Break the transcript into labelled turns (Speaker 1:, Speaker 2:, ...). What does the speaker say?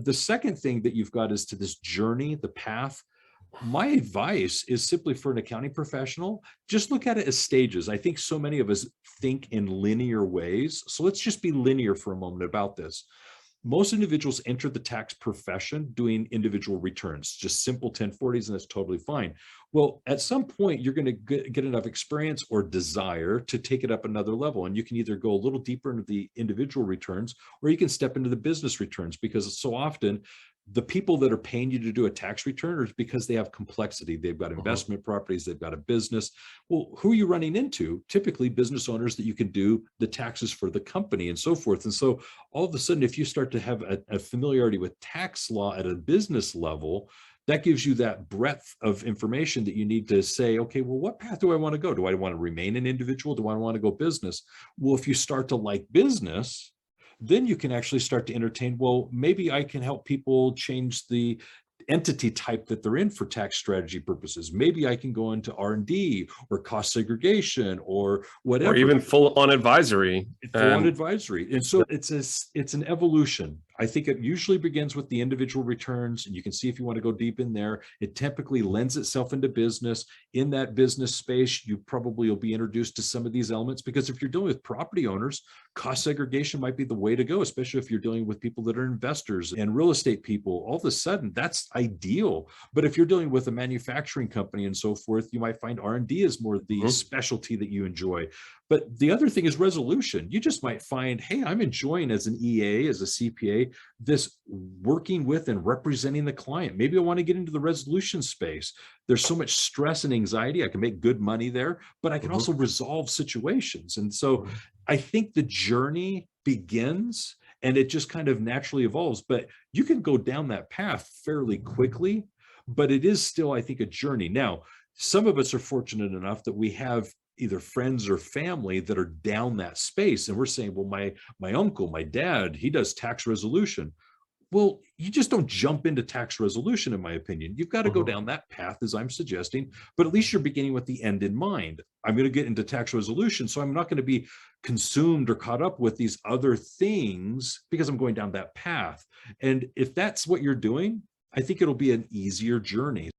Speaker 1: The second thing that you've got is to this journey, the path. My advice is simply for an accounting professional, just look at it as stages. I think so many of us think in linear ways. So let's just be linear for a moment about this. Most individuals enter the tax profession doing individual returns, just simple 1040s, and that's totally fine. Well, at some point, you're going to get enough experience or desire to take it up another level. And you can either go a little deeper into the individual returns, or you can step into the business returns, because so often the people that are paying you to do a tax return is because they have complexity. They've got investment properties, they've got a business. Well, who are you running into? Typically business owners that you can do the taxes for the company and so forth. And so all of a sudden, if you start to have a familiarity with tax law at a business level, that gives you that breadth of information that you need to say, okay, well, what path do I want to go? Do I want to remain an individual? Do I want to go business? Well, if you start to like business, then you can actually start to entertain, well, maybe I can help people change the entity type that they're in for tax strategy purposes. Maybe I can go into R&D or cost segregation or whatever.
Speaker 2: Or even full on advisory.
Speaker 1: Full on advisory. And so it's an evolution. I think it usually begins with the individual returns, and you can see if you want to go deep in there. It typically lends itself into business. In that business space, you probably will be introduced to some of these elements, because if you're dealing with property owners, cost segregation might be the way to go, especially if you're dealing with people that are investors and real estate people. All of a sudden, that's ideal. But if you're dealing with a manufacturing company and so forth, you might find R&D is more the specialty that you enjoy. But the other thing is resolution. You just might find, hey, I'm enjoying as an EA, as a CPA, this working with and representing the client. Maybe I want to get into the resolution space. There's so much stress and anxiety. I can make good money there, but I can also resolve situations. And so I think the journey begins and it just kind of naturally evolves, but you can go down that path fairly quickly, but it is still, I think, a journey. Now, some of us are fortunate enough that we have either friends or family that are down that space. And we're saying, well, my uncle, my dad, he does tax resolution. Well, you just don't jump into tax resolution, in my opinion. You've got to go down that path, as I'm suggesting, but at least you're beginning with the end in mind. I'm going to get into tax resolution, so I'm not going to be consumed or caught up with these other things because I'm going down that path. And if that's what you're doing, I think it'll be an easier journey.